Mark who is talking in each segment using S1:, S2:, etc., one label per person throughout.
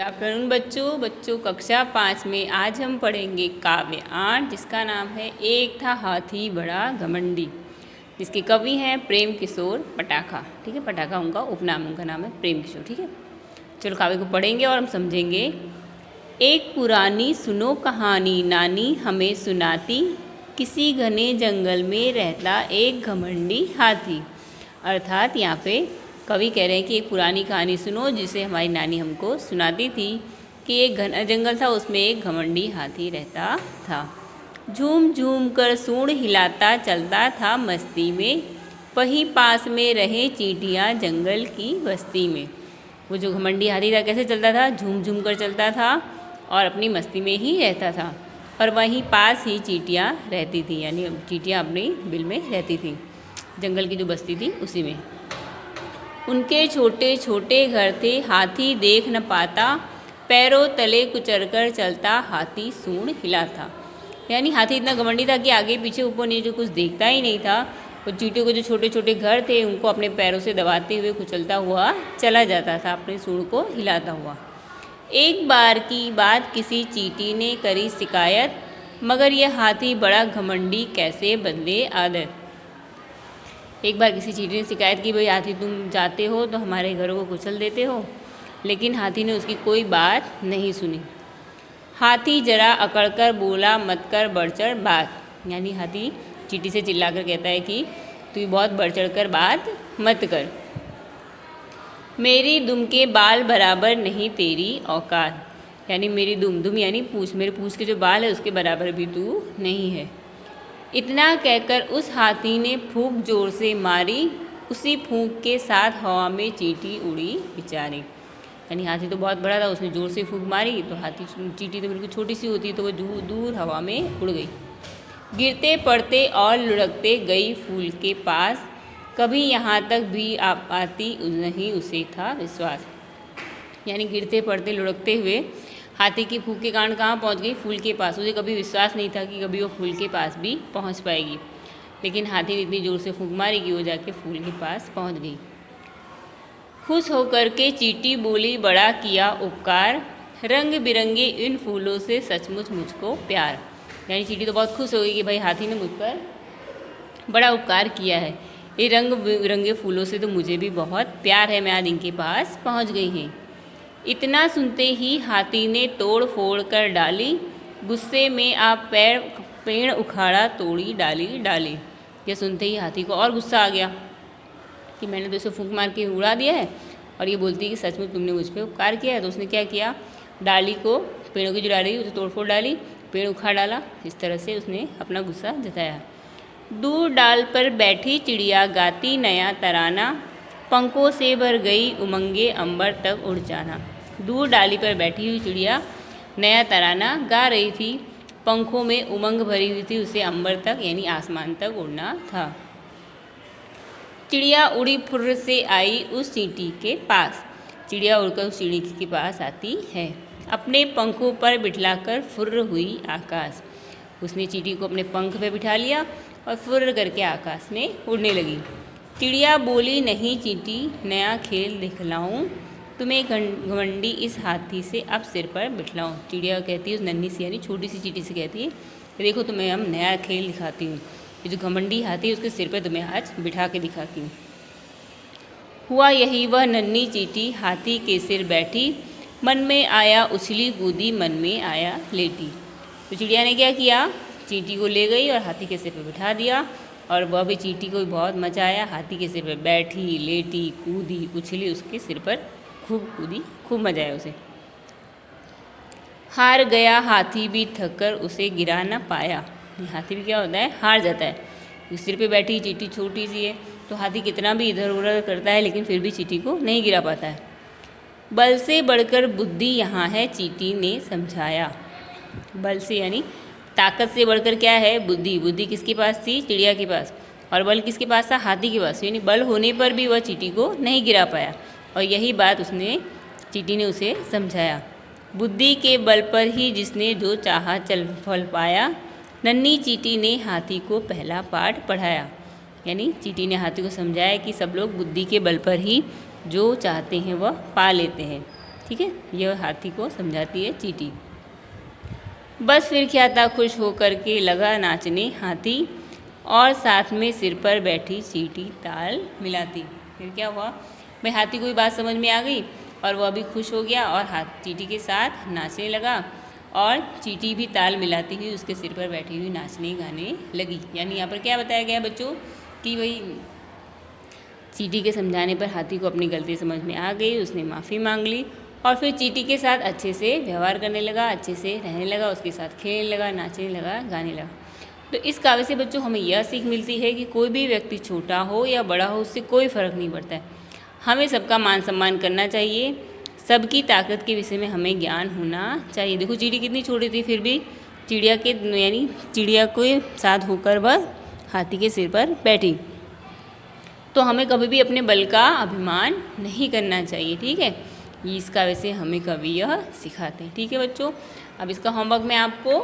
S1: Afternoon बच्चों कक्षा 5 में आज हम पढ़ेंगे काव्य 8 जिसका नाम है एक था हाथी बड़ा घमंडी, जिसके कवि हैं प्रेम किशोर पटाखा। ठीक है, पटाखा उनका उपनाम, उनका नाम है प्रेम किशोर। ठीक है, चलो काव्य को पढ़ेंगे और हम समझेंगे। एक पुरानी सुनो कहानी नानी हमें सुनाती, किसी घने जंगल में रहता एक घमंडी हाथी। अर्थात यहाँ पे कवि कह रहे हैं कि एक पुरानी कहानी सुनो जिसे हमारी नानी हमको सुनाती थी कि एक घना जंगल था, उसमें एक घमंडी हाथी रहता था। झूम झूम कर सूंड हिलाता चलता था मस्ती में, वहीं पास में रहे चींटियाँ जंगल की बस्ती में। वो जो घमंडी हाथी था कैसे चलता था? झूम झूम कर चलता था और अपनी मस्ती में ही रहता था, और वहीं पास ही चींटियाँ रहती थी, यानी चींटियाँ अपनी बिल में रहती थी, जंगल की जो बस्ती थी उसी में। उनके छोटे छोटे घर थे हाथी देख न पाता, पैरों तले कुचर कर चलता हाथी सूंड हिलाता। यानी हाथी इतना घमंडी था कि आगे पीछे ऊपर नीचे कुछ देखता ही नहीं था। और चींटियों के जो छोटे छोटे घर थे उनको अपने पैरों से दबाते हुए कुचलता हुआ चला जाता था, अपने सूंड को हिलाता हुआ। एक बार की बात किसी चींटी ने करी शिकायत, मगर यह हाथी बड़ा घमंडी कैसे बदले आदत। एक बार किसी चींटी ने शिकायत की, भाई हाथी तुम जाते हो तो हमारे घरों को कुचल देते हो, लेकिन हाथी ने उसकी कोई बात नहीं सुनी। हाथी जरा अकड़कर बोला मत कर बढ़ चढ़ बात। यानी हाथी चींटी से चिल्लाकर कहता है कि तू बहुत बढ़ चढ़ कर बात मत कर, मेरी दुम के बाल बराबर नहीं तेरी औकात। यानी मेरी दुम यानी पूँछ, मेरे पूँछ के जो बाल है उसके बराबर भी तू नहीं है। इतना कहकर उस हाथी ने फूंक जोर से मारी, उसी फूंक के साथ हवा में चींटी उड़ी बेचारी। यानी हाथी तो बहुत बड़ा था, उसने जोर से फूंक मारी तो चींटी तो बिल्कुल छोटी सी होती है, तो वो दूर हवा में उड़ गई। गिरते पड़ते और लुढ़कते गई फूल के पास, कभी यहाँ तक भी आ पाती नहीं उसे था विश्वास। यानी गिरते पड़ते लुढ़कते हुए हाथी की फूंक के कारण कहाँ पहुँच गई? फूल के पास। उसे कभी विश्वास नहीं था कि कभी वो फूल के पास भी पहुँच पाएगी, लेकिन हाथी ने इतनी ज़ोर से फूंक मारी कि वो जाके फूल के पास पहुँच गई। खुश होकर के चींटी बोली बड़ा किया उपकार, रंग बिरंगे इन फूलों से सचमुच मुझको प्यार। यानी चींटी तो बहुत खुश हो गई कि भाई हाथी ने मुझ पर बड़ा उपकार किया है, ये रंग बिरंगे फूलों से तो मुझे भी बहुत प्यार है, मैं आज इनके पास पहुँच गई हैं। इतना सुनते ही हाथी ने तोड़ फोड़ कर डाली, गुस्से में आप पेड़ उखाड़ा तोड़ी डाली। यह सुनते ही हाथी को और गुस्सा आ गया कि मैंने तो इसे फूंक मार के उड़ा दिया है, और ये बोलती है कि सचमुच तुमने मुझ पर उपकार किया है। तो उसने क्या किया? डाली को, पेड़ों की जो डाली उसे तोड़ फोड़ डाली, पेड़ उखाड़ डाला। इस तरह से उसने अपना गुस्सा जताया। दूर डाल पर बैठी चिड़िया गाती नया तराना, पंखों से भर गई उमंगे अंबर तक उड़ जाना। दूर डाली पर बैठी हुई चिड़िया नया तराना गा रही थी, पंखों में उमंग भरी हुई थी, उसे अंबर तक यानी आसमान तक उड़ना था। चिड़िया उड़ी फुर्र से आई उस चींटी के पास। चिड़िया उड़कर उस चिड़ी के पास आती है, अपने पंखों पर बिठलाकर फुर्र हुई आकाश। उसने चींटी को अपने पंख पे बिठा लिया और फुर्र करके आकाश में उड़ने लगी। चिड़िया बोली नहीं चींटी नया खेल दिखलाऊं, तुम्हें घमंडी इस हाथी से अब सिर पर बिठलाऊं। चिड़िया कहती है उस नन्ही सी यानी छोटी सी चींटी से कहती है, देखो तुम्हें हम नया खेल दिखाती हूँ, ये जो घमंडी हाथी है उसके सिर पर तुम्हें आज बिठा के दिखाती हूँ। हुआ यही, वह नन्ही चींटी हाथी के सिर बैठी, मन में आया उछली कूदी मन में आया लेटी। तो चिड़िया ने क्या किया? चींटी को ले गई और हाथी के सिर पर बिठा दिया, और वह भी चींटी को बहुत मजा आया, हाथी के सिर पर बैठी, लेटी, कूदी, उछली, उसके सिर पर खूब कूदी, खूब मजा आया उसे। हार गया हाथी भी थककर उसे गिरा न पाया। हाथी भी क्या होता है? हार जाता है। सिर पे बैठी चींटी छोटी सी है, तो हाथी कितना भी इधर उधर करता है लेकिन फिर भी चींटी को नहीं गिरा पाता है। बल से बढ़कर बुद्धि यहाँ है चींटी ने समझाया। बल से यानी ताकत से बढ़कर क्या है? बुद्धि। बुद्धि किसके पास थी? चिड़िया के पास। और बल किसके पास था? हाथी के पास। यानी बल होने पर भी वह चींटी को नहीं गिरा पाया, और यही बात चींटी ने उसे समझाया। बुद्धि के बल पर ही जिसने जो चाहा चल फल पाया, नन्ही चींटी ने हाथी को पहला पाठ पढ़ाया। यानी चींटी ने हाथी को समझाया कि सब लोग बुद्धि के बल पर ही जो चाहते हैं वह पा लेते हैं। ठीक है, यह हाथी को समझाती है चींटी। बस फिर क्या था, खुश होकर के लगा नाचने हाथी, और साथ में सिर पर बैठी चींटी ताल मिलाती। फिर क्या हुआ भाई, हाथी को भी बात समझ में आ गई और वह भी खुश हो गया और चींटी के साथ नाचने लगा, और चींटी भी ताल मिलाती हुई उसके सिर पर बैठी हुई नाचने गाने लगी। यानी यहाँ पर क्या बताया गया बच्चों कि भाई चींटी के समझाने पर हाथी को अपनी गलती समझ में आ गई, उसने माफ़ी मांग ली और फिर चींटी के साथ अच्छे से व्यवहार करने लगा, अच्छे से रहने लगा, उसके साथ खेलने लगा, नाचने लगा, गाने लगा। तो इस काव्य से बच्चों हमें यह सीख मिलती है कि कोई भी व्यक्ति छोटा हो या बड़ा हो, उससे कोई फ़र्क नहीं पड़ता है। हमें सबका मान सम्मान करना चाहिए, सबकी ताकत के विषय में हमें ज्ञान होना चाहिए। देखो चींटी कितनी छोटी थी, फिर भी चिड़िया के साथ होकर वह हाथी के सिर पर बैठी। तो हमें कभी भी अपने बल का अभिमान नहीं करना चाहिए, ठीक है। इसका वैसे हमें कवि यह सिखाते हैं, ठीक है बच्चों। अब इसका होमवर्क मैं आपको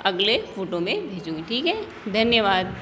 S1: अगले फोटो में भेजूँगी, ठीक है। धन्यवाद।